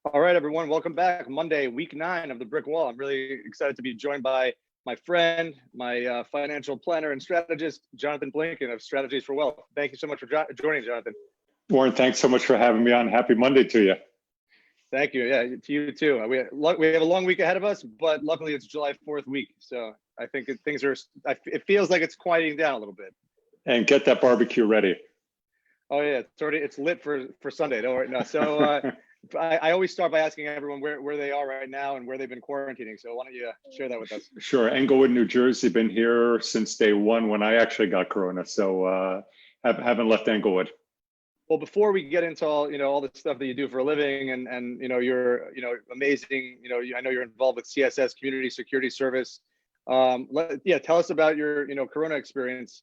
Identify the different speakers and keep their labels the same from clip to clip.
Speaker 1: All right, everyone, welcome back. Monday, week 9 of the brick wall. I'm really excited to be joined by my friend, my financial planner and strategist, Jonathan Blinken of Strategies for Wealth. Thank you so much for joining, Jonathan.
Speaker 2: Warren, thanks so much for having me on. Happy Monday to you.
Speaker 1: Thank you. Yeah, to you too. We have a long week ahead of us, but luckily it's July 4th week. So I think it feels like it's quieting down a little bit.
Speaker 2: And get that barbecue ready.
Speaker 1: Oh yeah, it's lit for Sunday. Don't worry. No, so I always start by asking everyone where they are right now and where they've been quarantining. So why don't you share that with us?
Speaker 2: Sure. Englewood, New Jersey, been here since day one when I actually got Corona. So haven't left Englewood.
Speaker 1: Well, before we get into all the stuff that you do for a living and you're amazing. I know you're involved with CSS, Community Security Service. Tell us about your Corona experience.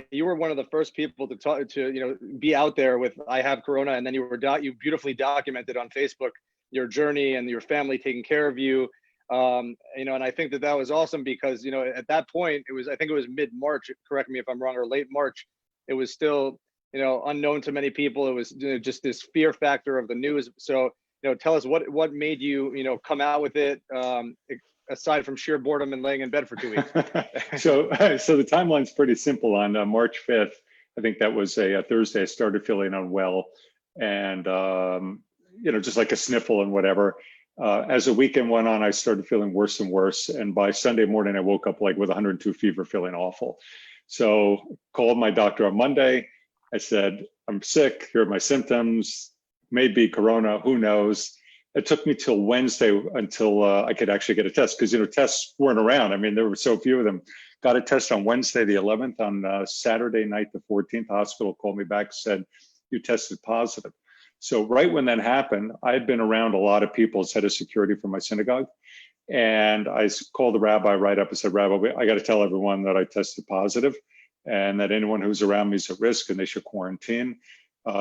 Speaker 1: You were one of the first people to talk to be out there with I have Corona, and then you beautifully documented on Facebook your journey and your family taking care of you. And I think that was awesome because at that point I think it was mid-March. Correct me if I'm wrong, or late March. It was still unknown to many people. It was just this fear factor of the news. So tell us what made you come out with it. Aside from sheer boredom and laying in bed for 2 weeks.
Speaker 2: So the timeline's pretty simple. On March 5th, I think that was a Thursday, I started feeling unwell and, just like a sniffle and whatever. As the weekend went on, I started feeling worse and worse. And by Sunday morning, I woke up like with 102 fever, feeling awful. So called my doctor on Monday. I said, I'm sick, here are my symptoms, maybe Corona, who knows? It took me till Wednesday until I could actually get a test because, tests weren't around. I mean, there were so few of them. Got a test on Wednesday, the 11th. On Saturday night, the 14th, the hospital called me back, said, you tested positive. So right when that happened, I had been around a lot of people as head of security for my synagogue. And I called the rabbi right up and said, Rabbi, I got to tell everyone that I tested positive and that anyone who's around me is at risk and they should quarantine.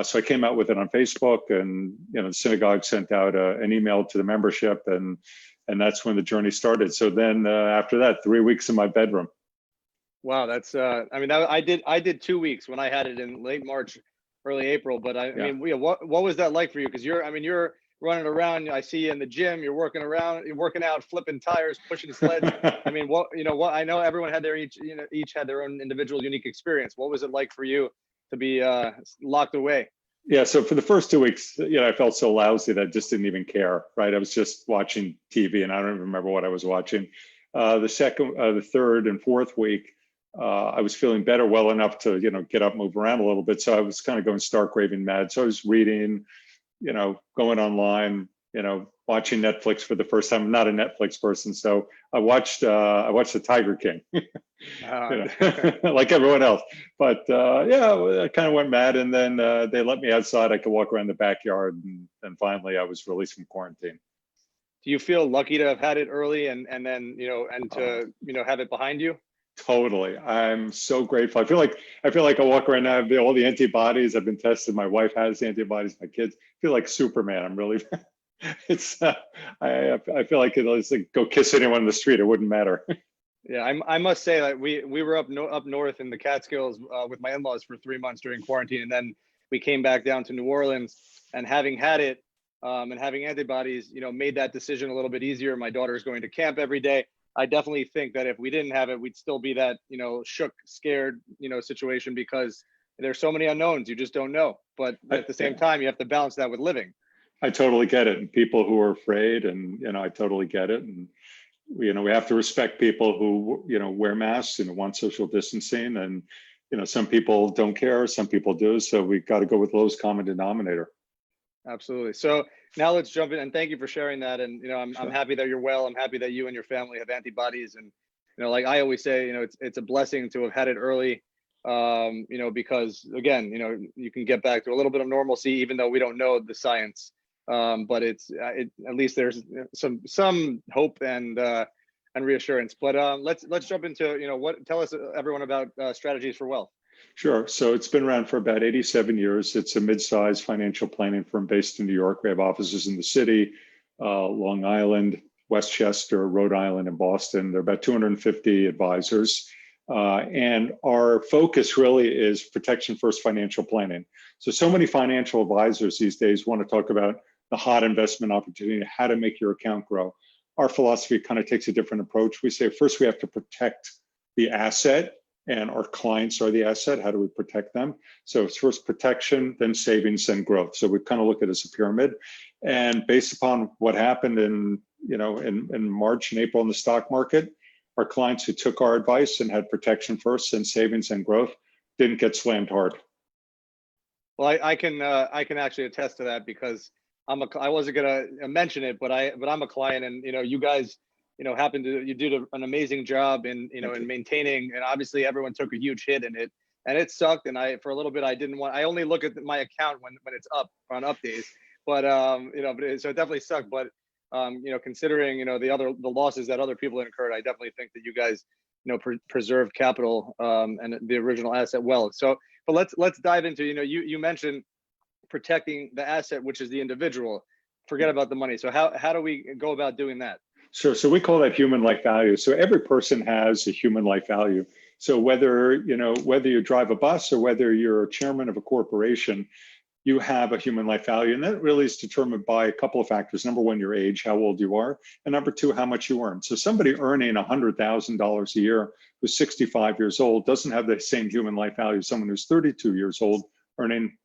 Speaker 2: So I came out with it on Facebook, and the synagogue sent out an email to the membership, and that's when the journey started. So then after that, 3 weeks in my bedroom.
Speaker 1: Wow, that's I did 2 weeks when I had it in late March, early April. But what was that like for you? Because you're running around. I see you in the gym. You're working around. You're working out, flipping tires, pushing sleds. I know everyone had each had their own individual, unique experience. What was it like for you to be locked away?
Speaker 2: Yeah, so for the first 2 weeks, I felt so lousy that I just didn't even care, right? I was just watching TV and I don't even remember what I was watching. The third and fourth week, I was feeling better, well enough to, get up, move around a little bit. So I was kind of going stark raving mad. So I was reading, going online, watching Netflix for the first time. I'm not a Netflix person, so I watched The Tiger King, like everyone else. But I kind of went mad, and then they let me outside. I could walk around the backyard, and finally I was released from quarantine.
Speaker 1: Do you feel lucky to have had it early, and then to have it behind you?
Speaker 2: Totally. I'm so grateful. I feel like I walk around now, I have all the antibodies. I've been tested. My wife has antibodies, my kids. I feel like Superman. I'm really it's I feel like it's like go kiss anyone in the street, it wouldn't matter.
Speaker 1: Yeah, I must say that we were up north in the Catskills with my in-laws for 3 months during quarantine, and then we came back down to New Orleans, and having had it and having antibodies, made that decision a little bit easier. My daughter's going to camp every day. I definitely think that if we didn't have it, we'd still be that shook, scared situation, because there's so many unknowns. You just don't know. But at the same time, you have to balance that with living.
Speaker 2: I totally get it. And people who are afraid, and I totally get it. And we have to respect people who wear masks and want social distancing. And some people don't care, some people do. So we've got to go with lowest common denominator.
Speaker 1: Absolutely. So now let's jump in, and thank you for sharing that. And I'm happy that you're well. I'm happy that you and your family have antibodies. And like I always say, it's a blessing to have had it early. Because again, you can get back to a little bit of normalcy, even though we don't know the science. But at least there's some hope and reassurance. But let's jump into tell us everyone about Strategies for Wealth.
Speaker 2: Sure. So it's been around for about 87 years. It's a mid-sized financial planning firm based in New York. We have offices in the city, Long Island, Westchester, Rhode Island, and Boston. There are about 250 advisors. And our focus really is protection first financial planning. So many financial advisors these days want to talk about the hot investment opportunity, how to make your account grow. Our philosophy kind of takes a different approach. We say first we have to protect the asset, and our clients are the asset. How do we protect them? So it's first protection, then savings, then growth. So we kind of look at it as a pyramid. And based upon what happened in March and April in the stock market, our clients who took our advice and had protection first and savings and growth didn't get slammed hard.
Speaker 1: Well, I can actually attest to that, because I wasn't gonna mention it, but I'm a client, and you guys you did an amazing job in in maintaining, and obviously everyone took a huge hit in it, and it sucked. And for a little bit I only look at my account when it's up on up days, but so it definitely sucked. But considering the losses that other people incurred, I definitely think that you guys preserved capital and the original asset well. So, but let's dive into you mentioned protecting the asset, which is the individual. Forget about the money. So how do we go about doing that?
Speaker 2: Sure. So we call that human life value. So every person has a human life value. So whether you drive a bus or whether you're a chairman of a corporation, you have a human life value. And that really is determined by a couple of factors. Number one, your age, how old you are. And number two, how much you earn. So somebody earning $100,000 a year who's 65 years old doesn't have the same human life value as someone who's 32 years old earning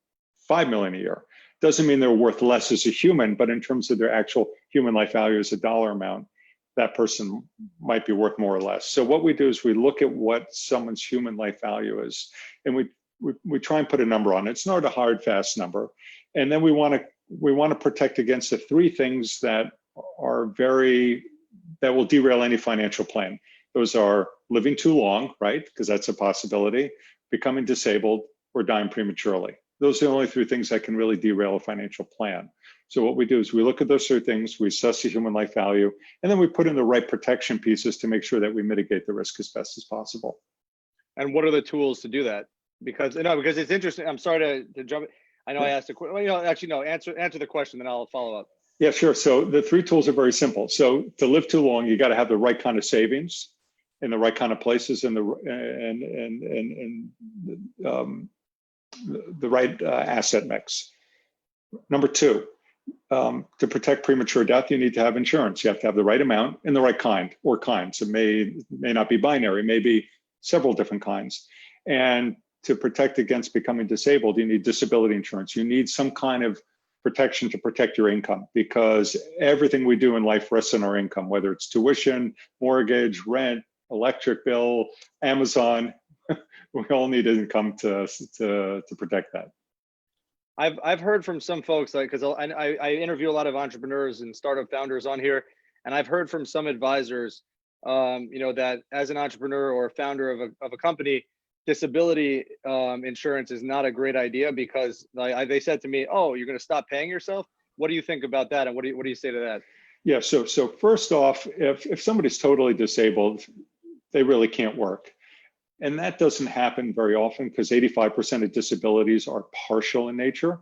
Speaker 2: $5 million a year. Doesn't mean they're worth less as a human, but in terms of their actual human life value as a dollar amount, that person might be worth more or less. So what we do is we look at what someone's human life value is, and we try and put a number on it. It's not a hard, fast number. And then we want to protect against the three things that will derail any financial plan. Those are living too long, right? Because that's a possibility, becoming disabled, or dying prematurely. Those are the only three things that can really derail a financial plan. So what we do is we look at those three things, we assess the human life value, and then we put in the right protection pieces to make sure that we mitigate the risk as best as possible.
Speaker 1: And what are the tools to do that? Because it's interesting. I'm sorry to jump. I know I asked a question. Well, actually, no. Answer the question, then I'll follow up.
Speaker 2: Yeah, sure. So the three tools are very simple. So to live too long, you got to have the right kind of savings in the right kind of places, and the right asset mix. Number two, to protect premature death, you need to have insurance. You have to have the right amount and the right kind or kinds. It may not be binary, it may be several different kinds. And to protect against becoming disabled, you need disability insurance. You need some kind of protection to protect your income, because everything we do in life rests on our income, whether it's tuition, mortgage, rent, electric bill, Amazon. We all need income to protect that.
Speaker 1: I've heard from some folks, because I interview a lot of entrepreneurs and startup founders on here, and I've heard from some advisors, that as an entrepreneur or a founder of a company, disability insurance is not a great idea, because they said to me, "Oh, you're going to stop paying yourself?" What do you think about that, and what do you say to that?
Speaker 2: Yeah. So first off, if somebody's totally disabled, they really can't work. And that doesn't happen very often, because 85% of disabilities are partial in nature.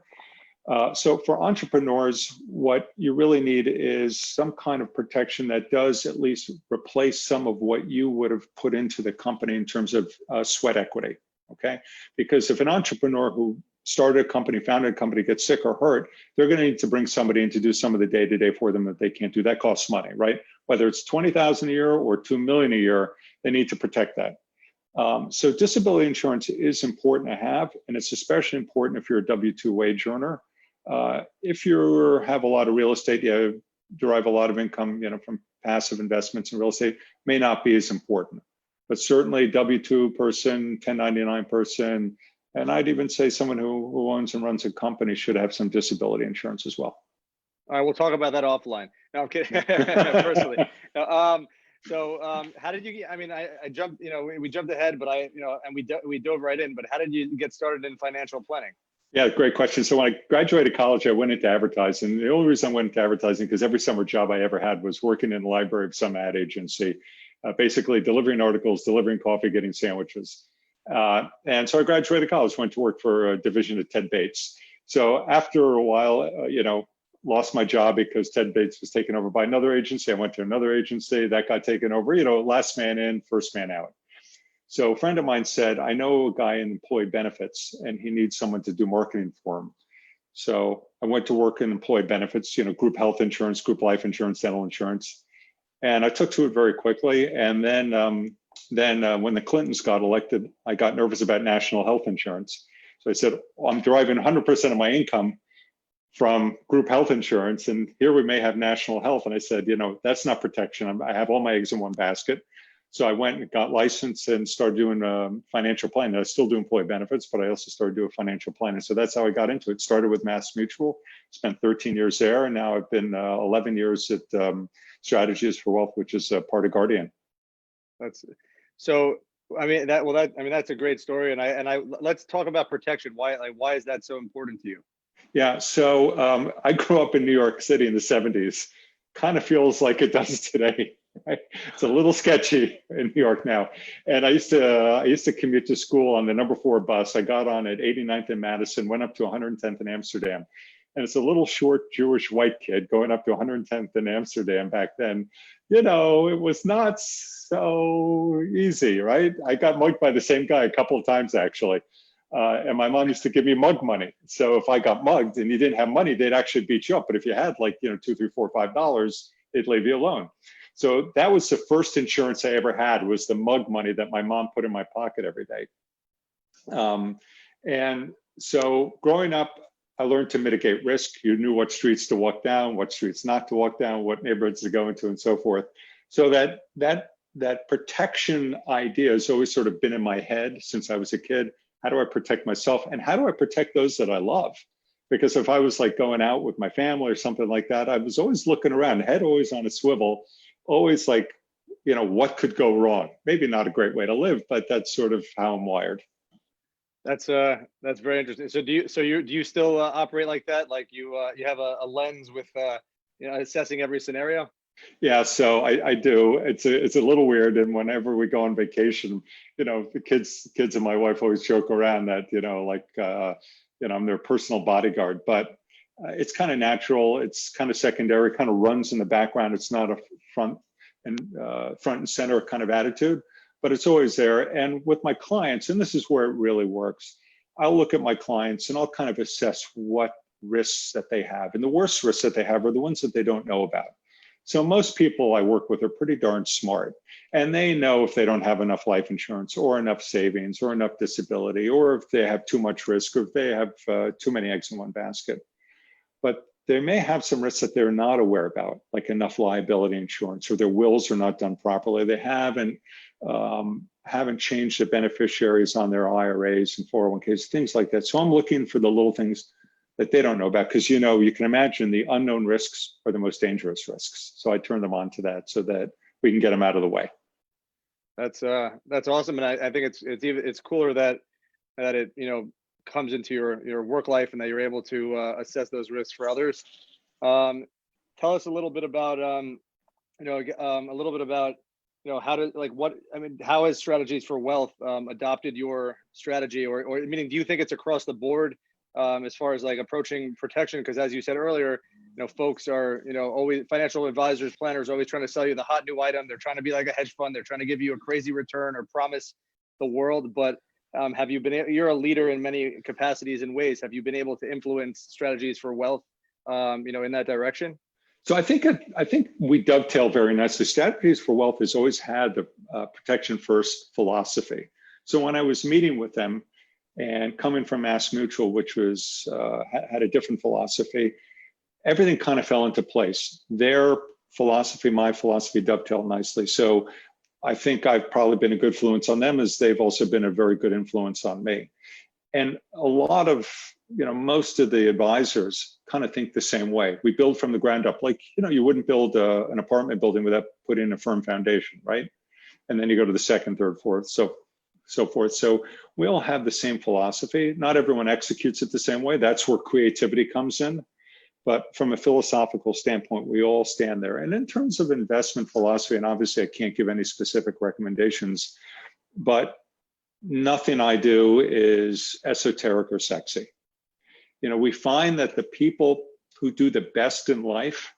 Speaker 2: So for entrepreneurs, what you really need is some kind of protection that does at least replace some of what you would have put into the company in terms of sweat equity, okay? Because if an entrepreneur who started a company, founded a company, gets sick or hurt, they're going to need to bring somebody in to do some of the day-to-day for them that they can't do. That costs money, right? Whether it's $20,000 a year or $2 million a year, they need to protect that. So disability insurance is important to have, and it's especially important if you're a W-2 wage earner. If you have a lot of real estate, you derive a lot of income, from passive investments in real estate, may not be as important. But certainly W-2 person, 1099 person, and I'd even say someone who owns and runs a company should have some disability insurance as well.
Speaker 1: All right, we'll talk about that offline. No, I'm kidding. Personally. How did you get? I mean, I jumped. We jumped ahead, but and we dove right in. But how did you get started in financial planning?
Speaker 2: Yeah, great question. So when I graduated college, I went into advertising. The only reason I went into advertising because every summer job I ever had was working in the library of some ad agency, basically delivering articles, delivering coffee, getting sandwiches. And so I graduated college, went to work for a division of Ted Bates. So after a while, lost my job because Ted Bates was taken over by another agency. I went to another agency that got taken over, last man in, first man out. So a friend of mine said, I know a guy in employee benefits and he needs someone to do marketing for him. So I went to work in employee benefits, group health insurance, group life insurance, dental insurance. And I took to it very quickly. And then when the Clintons got elected, I got nervous about national health insurance. So I said, I'm deriving 100% of my income from group health insurance, and here we may have national health. And I said, that's not protection. I have all my eggs in one basket. So I went and got licensed and started doing financial planning. I still do employee benefits, but I also started doing financial planning. So that's how I got into it. Started with Mass Mutual, spent 13 years there, and now I've been 11 years at Strategies for Wealth, which is part of Guardian.
Speaker 1: That's so. That's a great story. And let's talk about protection. Why is that so important to you?
Speaker 2: Yeah. So I grew up in New York City in the 70s. Kind of feels like it does today. Right? It's a little sketchy in New York now. And I used to commute to school on the number 4 bus. I got on at 89th and Madison, went up to 110th in Amsterdam. And it's a little short Jewish white kid going up to 110th in Amsterdam back then. It was not so easy, right? I got mugged by the same guy a couple of times, actually. And my mom used to give me mug money. So if I got mugged and you didn't have money, they'd actually beat you up. But if you had $2, $3, $4, $5, they'd leave you alone. So that was the first insurance I ever had, was the mug money that my mom put in my pocket every day. And so growing up, I learned to mitigate risk. You knew what streets to walk down, what streets not to walk down, what neighborhoods to go into, and so forth. So that protection idea has always sort of been in my head since I was a kid. How do I protect myself? And how do I protect those that I love? Because if I was like going out with my family or something like that, I was always looking around, head always on a swivel, always like, what could go wrong? Maybe not a great way to live, but that's sort of how I'm wired.
Speaker 1: That's very interesting. So do you still operate like that? Like you have a lens with assessing every scenario?
Speaker 2: Yeah, so I do. It's a little weird, and whenever we go on vacation, the kids and my wife always joke around that I'm their personal bodyguard, but it's kind of natural. It's kind of secondary, kind of runs in the background. It's not a front and center kind of attitude, but it's always there. And with my clients, and this is where it really works, I'll look at my clients and I'll kind of assess what risks that they have. And the worst risks that they have are the ones that they don't know about. So most people I work with are pretty darn smart, and they know if they don't have enough life insurance or enough savings or enough disability, or if they have too much risk, or if they have too many eggs in one basket. But they may have some risks that they're not aware about, like enough liability insurance, or their wills are not done properly. They haven't changed the beneficiaries on their IRAs and 401ks, things like that. So I'm looking for the little things that they don't know about, because you can imagine the unknown risks are the most dangerous risks. So I turn them on to that so that we can get them out of the way.
Speaker 1: That's awesome, and I think it's cooler that it comes into your work life, and that you're able to assess those risks for others. Tell us a little bit about how has Strategies for Wealth adopted your strategy, or meaning, do you think it's across the board as far as like approaching protection? Because as you said earlier, folks are always, financial advisors, planners, always trying to sell you the hot new item. They're trying to be like a hedge fund. They're trying to give you a crazy return or promise the world. But you're a leader in many capacities and ways. Have you been able to influence Strategies for Wealth in that direction?
Speaker 2: So I think we dovetail very nicely. Strategies for Wealth has always had the protection first philosophy. So when I was meeting with them, and coming from Mass Mutual, which was had a different philosophy, everything kind of fell into place. Their philosophy, my philosophy dovetailed nicely. So I think I've probably been a good influence on them, as they've also been a very good influence on me. And a lot of, most of the advisors kind of think the same way. We build from the ground up. Like, you wouldn't build an apartment building without putting in a firm foundation, right? And then you go to the second, third, fourth, so forth. So we all have the same philosophy. Not everyone executes it the same way. That's where creativity comes in. But from a philosophical standpoint, we all stand there. And in terms of investment philosophy, and obviously I can't give any specific recommendations, but nothing I do is esoteric or sexy. We find that the people who do the best in life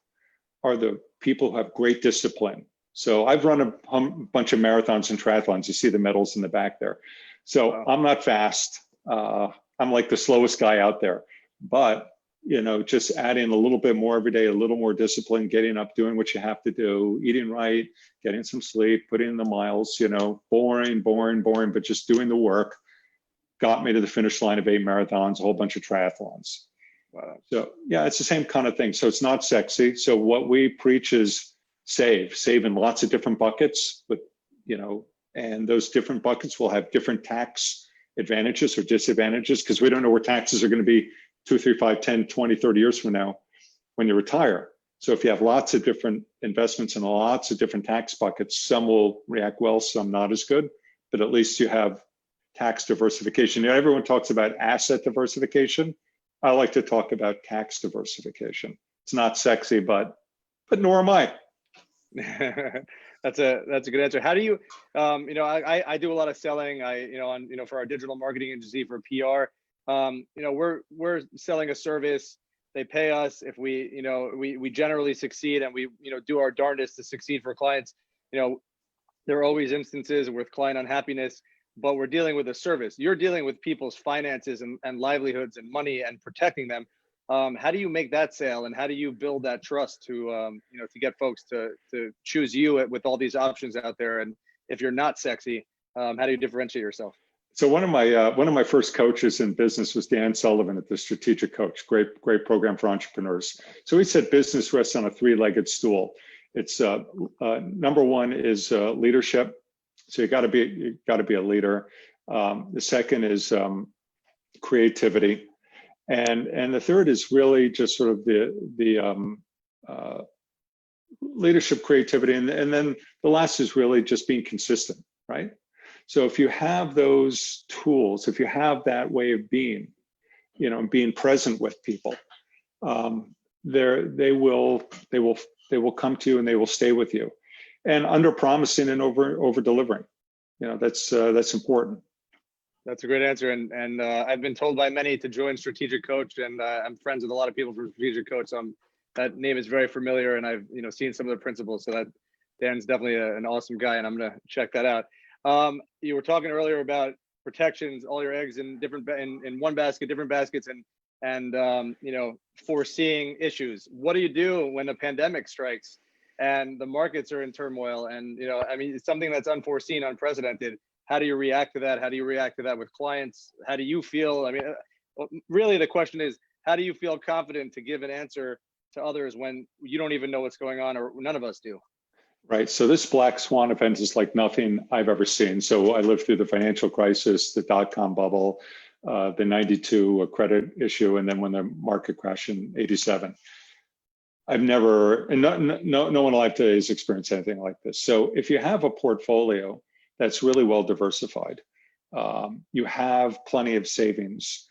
Speaker 2: are the people who have great discipline. So I've run a bunch of marathons and triathlons. You see the medals in the back there. So I'm not fast. I'm like the slowest guy out there. But just adding a little bit more every day, a little more discipline, getting up, doing what you have to do, eating right, getting some sleep, putting in the miles, boring, but just doing the work got me to the finish line of 8 marathons, a whole bunch of triathlons.
Speaker 1: Wow.
Speaker 2: So yeah, it's the same kind of thing. So it's not sexy. So what we preach is save in lots of different buckets, but and those different buckets will have different tax advantages or disadvantages, because we don't know where taxes are going to be 2, 3, 5, 10, 20, 30 years from now when you retire. So if you have lots of different investments in lots of different tax buckets, some will react well, some not as good, but at least you have tax diversification. Everyone talks about asset diversification. I like to talk about tax diversification. It's not sexy, but nor am I.
Speaker 1: That's a good answer. How do you, I do a lot of selling. For our digital marketing agency for PR. We're selling a service. They pay us if we generally succeed, and we do our darndest to succeed for clients. There are always instances with client unhappiness, but we're dealing with a service. You're dealing with people's finances and livelihoods and money and protecting them. How do you make that sale, and how do you build that trust to get folks to choose you with all these options out there? And if you're not sexy, how do you differentiate yourself?
Speaker 2: So one of my first coaches in business was Dan Sullivan at the Strategic Coach, great program for entrepreneurs. So he said business rests on a 3-legged stool. It's number one is leadership. So you got to be a leader. The second is creativity, and the third is really just sort of the leadership, creativity, and then the last is really just being consistent, right? So if you have those tools, if you have that way of being, and being present with people, they will come to you and they will stay with you. And under promising and over delivering, that's important.
Speaker 1: That's a great answer. And I've been told by many to join Strategic Coach, and I'm friends with a lot of people from Strategic Coach. So that name is very familiar, and I've seen some of the principles. So that Dan's definitely an awesome guy, and I'm gonna check that out. You were talking earlier about protections, all your eggs in in one basket, different baskets, and foreseeing issues. What do you do when a pandemic strikes and the markets are in turmoil? And it's something that's unforeseen, unprecedented. How do you react to that? How do you react to that with clients? How do you feel? Really the question is, how do you feel confident to give an answer to others when you don't even know what's going on, or none of us do?
Speaker 2: Right. So this black swan event is like nothing I've ever seen. So I lived through the financial crisis, the dot-com bubble, the 92 credit issue, and then when the market crashed in 87. I've never, and no one alive today has experienced anything like this. So if you have a portfolio that's really well diversified, you have plenty of savings,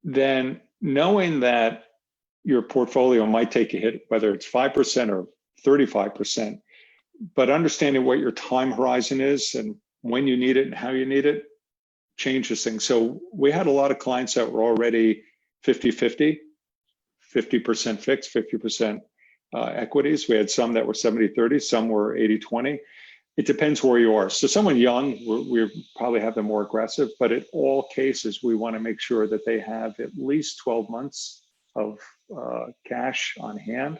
Speaker 2: then knowing that your portfolio might take a hit, whether it's 5% or 35%, but understanding what your time horizon is and when you need it and how you need it changes things. So we had a lot of clients that were already 50-50, 50% fixed, 50% equities. We had some that were 70-30, some were 80-20. It depends where you are. So someone young, we probably have them more aggressive, but in all cases, we want to make sure that they have at least 12 months of cash on hand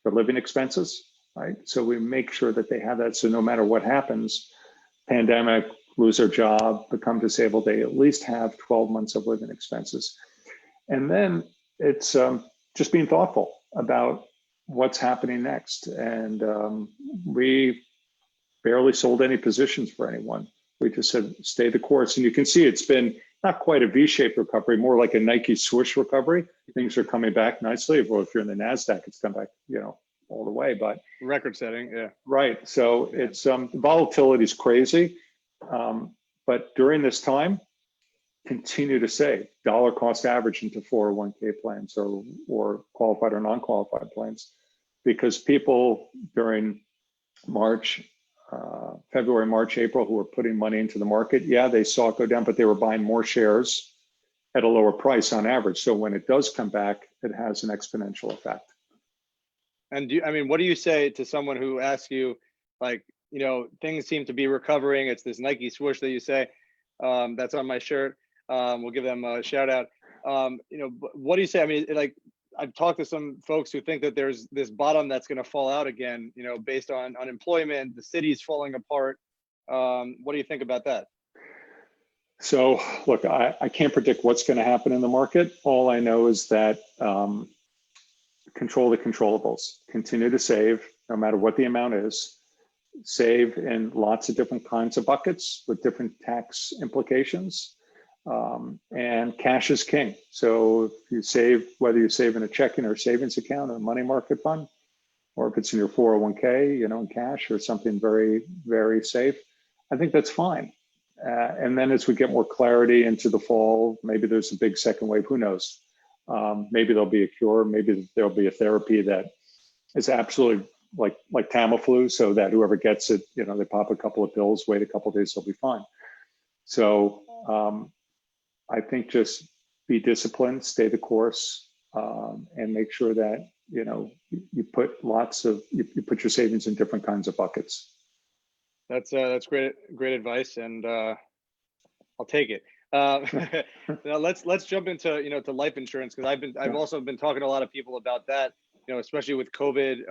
Speaker 2: for living expenses, right? So we make sure that they have that. So no matter what happens, pandemic, lose their job, become disabled, they at least have 12 months of living expenses. And then it's just being thoughtful about what's happening next. And we barely sold any positions for anyone. We just said, stay the course. And you can see it's been not quite a V-shaped recovery, more like a Nike swoosh recovery. Things are coming back nicely. Well, if you're in the NASDAQ, it's come back, all the way, but
Speaker 1: record setting, yeah.
Speaker 2: Right. So it's the volatility is crazy. But during this time, continue to save dollar cost average into 401k plans or qualified or non-qualified plans, because people during February, March, April, who were putting money into the market, yeah, they saw it go down, but they were buying more shares at a lower price on average. So when it does come back, it has an exponential effect.
Speaker 1: And what do you say to someone who asks you, like, things seem to be recovering? It's this Nike swoosh that you say, that's on my shirt. We'll give them a shout out. what do you say? I mean, like, I've talked to some folks who think that there's this bottom that's going to fall out again, based on unemployment, the city's falling apart. What do you think about that?
Speaker 2: So look, I can't predict what's going to happen in the market. All I know is that control the controllables, continue to save no matter what the amount is, save in lots of different kinds of buckets with different tax implications. And cash is king. So if you save, whether you save in a checking or savings account or a money market fund, or if it's in your 401k, in cash or something very, very safe, I think that's fine. And then as we get more clarity into the fall, maybe there's a big second wave, who knows? Maybe there'll be a cure, maybe there'll be a therapy that is absolutely like Tamiflu, so that whoever gets it, they pop a couple of pills, wait a couple of days, they'll be fine. So I think just be disciplined, stay the course, and make sure that, you put you put your savings in different kinds of buckets.
Speaker 1: That's great advice, and I'll take it. Now let's jump into to life insurance, because I've also been talking to a lot of people about that, especially with COVID.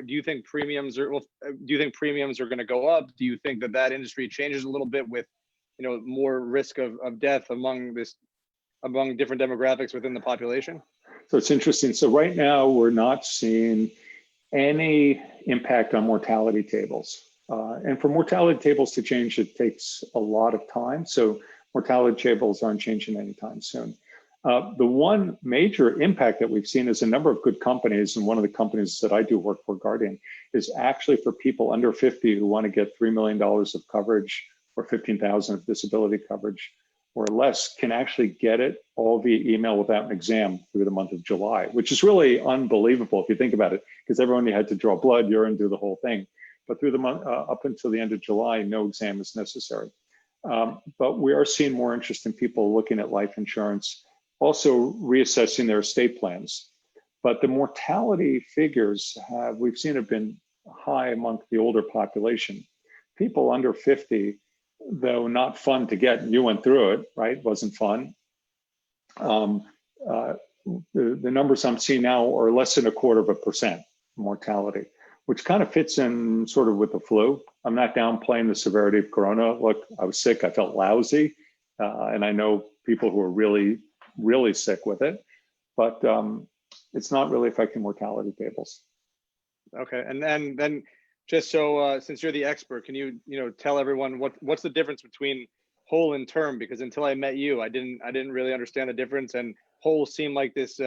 Speaker 1: Do you think premiums are going to go up? Do you think that industry changes a little bit with more risk of death among different demographics within the population?
Speaker 2: So it's interesting. So right now we're not seeing any impact on mortality tables. And for mortality tables to change, it takes a lot of time. So mortality tables aren't changing anytime soon. The one major impact that we've seen is a number of good companies, and one of the companies that I do work for, Guardian, is actually for people under 50 who want to get $3 million of coverage or 15,000 of disability coverage or less, can actually get it all via email without an exam through the month of July, which is really unbelievable if you think about it, because everyone had to draw blood, urine, do the whole thing. But through the month, up until the end of July, no exam is necessary. But we are seeing more interest in people looking at life insurance, also reassessing their estate plans. But the mortality figures we've seen have been high among the older population. People under 50, though not fun to get, you went through it, right? Wasn't fun. The numbers I'm seeing now are less than 0.25% mortality, which kind of fits in sort of with the flu. I'm not downplaying the severity of Corona. Look, I was sick, I felt lousy. And I know people who are really, really sick with it, but it's not really affecting mortality tables.
Speaker 1: Okay, and then just so since you're the expert, can you tell everyone what's the difference between whole and term? Because until I met you, I didn't really understand the difference, and whole seemed like this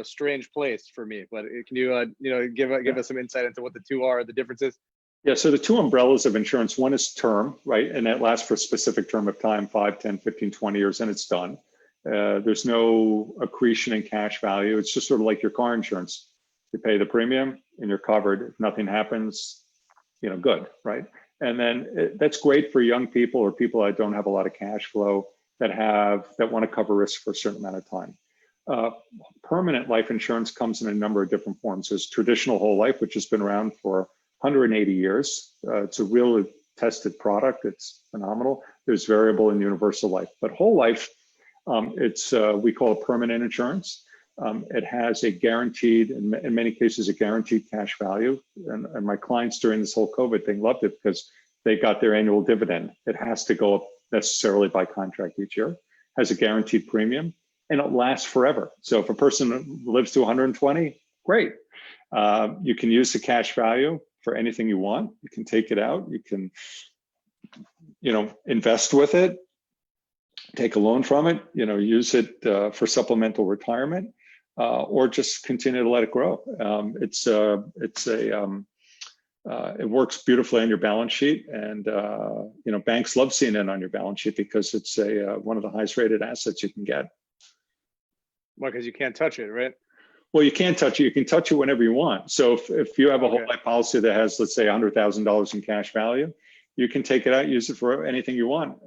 Speaker 1: strange place for me. But can you give us some insight into what the two are, the differences?
Speaker 2: Yeah, so the two umbrellas of insurance, one is term, right? And that lasts for a specific term of time, 5, 10, 15, 20 years, and it's done. There's no accretion in cash value. It's just sort of like your car insurance. You pay the premium and you're covered. If nothing happens, good, right? And then that's great for young people or people that don't have a lot of cash flow that want to cover risk for a certain amount of time. Permanent life insurance comes in a number of different forms. There's traditional whole life, which has been around for 180 years. It's a really tested product. It's phenomenal. There's variable and universal life, but whole life, we call it permanent insurance. It has a guaranteed, in many cases, a guaranteed cash value. And my clients during this whole COVID thing loved it because they got their annual dividend. It has to go up necessarily by contract each year, has a guaranteed premium, and it lasts forever. So if a person lives to 120, great. You can use the cash value for anything you want. You can take it out. You can, invest with it, take a loan from it, use it for supplemental retirement, or just continue to let it grow. It works beautifully on your balance sheet, and banks love seeing it on your balance sheet because it's one of the highest rated assets you can get.
Speaker 1: Well, because you can't touch it, right?
Speaker 2: Well, you can't touch it. You can touch it whenever you want. So if you have a whole life policy that has, let's say, $100,000 in cash value, you can take it out, use it for anything you want.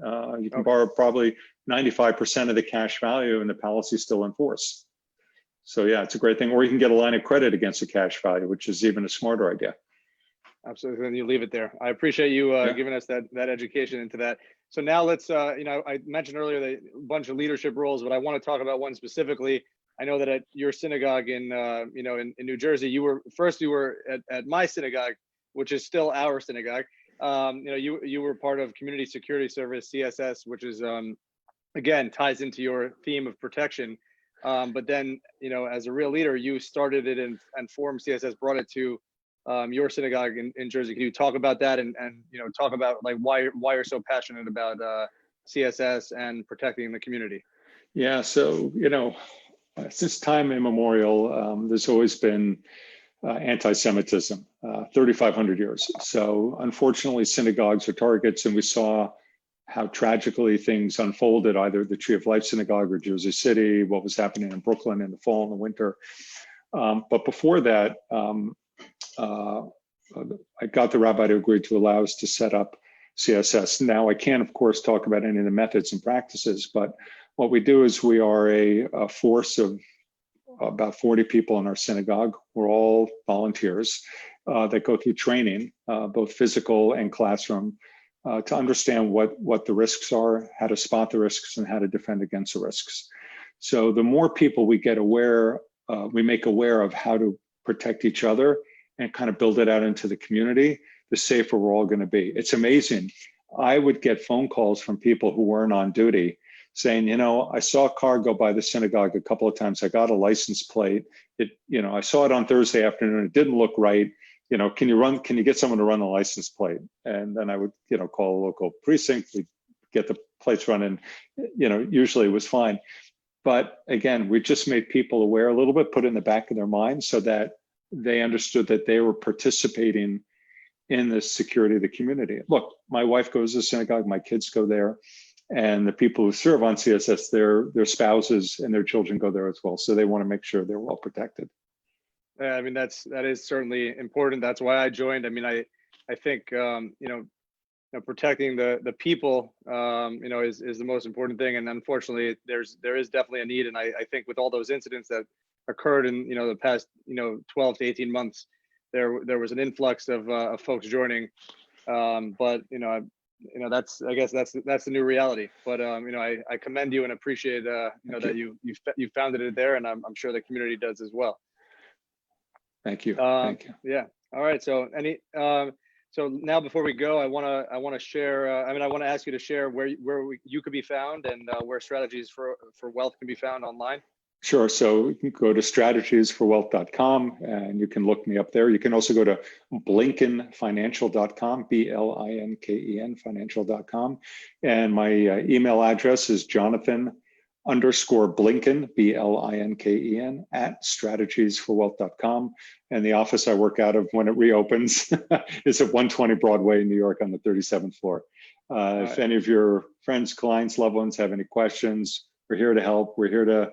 Speaker 2: You can borrow probably 95% of the cash value, and the policy is still in force. So yeah, it's a great thing. Or you can get a line of credit against the cash value, which is even a smarter idea.
Speaker 1: Absolutely. Then you leave it there. I appreciate you giving us that education into that. So now let's, I mentioned earlier a bunch of leadership roles, but I want to talk about one specifically. I know that at your synagogue in New Jersey, you were at my synagogue, which is still our synagogue. You were part of Community Security Service, CSS, which is again ties into your theme of protection. But then, as a real leader, you started it and formed CSS, brought it to your synagogue in Jersey. Can you talk about that and talk about like why you're so passionate about CSS and protecting the community?
Speaker 2: Yeah, so since time immemorial, there's always been anti-Semitism, 3,500 years. So unfortunately, synagogues are targets, and we saw how tragically things unfolded, either the Tree of Life Synagogue or Jersey City, what was happening in Brooklyn in the fall and the winter. But before that, I got the rabbi to agree to allow us to set up CSS. Now I can't, of course, talk about any of the methods and practices, but what we do is we are a force of about 40 people in our synagogue. We're all volunteers that go through training, both physical and classroom, to understand what the risks are, how to spot the risks, and how to defend against the risks. So the more people we get aware, we make aware of how to protect each other and kind of build it out into the community, the safer we're all going to be. It's amazing. I would get phone calls from people who weren't on duty saying, I saw a car go by the synagogue a couple of times. I got a license plate. I saw it on Thursday afternoon. It didn't look right. Can you get someone to run the license plate? And then I would, call a local precinct, we'd get the plates running, usually it was fine. But again, we just made people aware a little bit, put it in the back of their mind so that they understood that they were participating in the security of the community. Look, my wife goes to synagogue, my kids go there, and the people who serve on CSS, their spouses and their children go there as well. So they want to make sure they're well protected.
Speaker 1: I mean, that is certainly important. That's why I joined. I mean, I think, protecting the people, is the most important thing. And unfortunately, there is definitely a need. And I think with all those incidents that occurred in, the past, 12 to 18 months, there was an influx of folks joining. But, I guess that's the new reality. But, I commend you and appreciate, that you founded it there. And I'm sure the community does as well.
Speaker 2: Thank you. Thank you.
Speaker 1: Yeah. All right. So so now before we go, I want to share. I want to ask you to share where you could be found and where Strategies for Wealth can be found online.
Speaker 2: Sure. So you can go to strategiesforwealth.com and you can look me up there. You can also go to blinkenfinancial.com, BLINKEN financial.com. And my email address is Jonathan _Blinken, BLINKEN @strategiesforwealth.com. And the office I work out of when it reopens is at 120 Broadway in New York on the 37th floor. If any of your friends, clients, loved ones have any questions, we're here to help. We're here to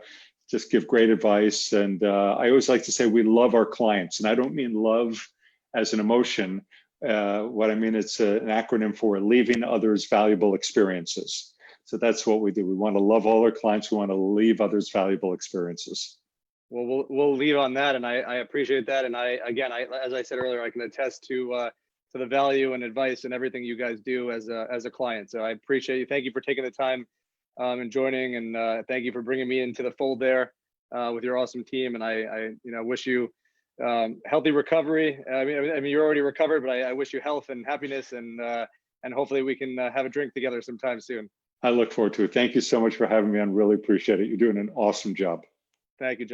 Speaker 2: just give great advice. And I always like to say we love our clients. And I don't mean love as an emotion. What I mean, it's an acronym for leaving others valuable experiences. So that's what we do. We want to love all our clients. We want to leave others valuable experiences.
Speaker 1: Well, we'll leave on that, and I appreciate that. And I as I said earlier, I can attest to the value and advice and everything you guys do as a client. So I appreciate you. Thank you for taking the time and joining, and thank you for bringing me into the fold there with your awesome team. And I wish you healthy recovery. I mean you're already recovered, but I wish you health and happiness, and hopefully we can have a drink together sometime soon.
Speaker 2: I look forward to it. Thank you so much for having me on. Really appreciate it. You're doing an awesome job.
Speaker 1: Thank you, John.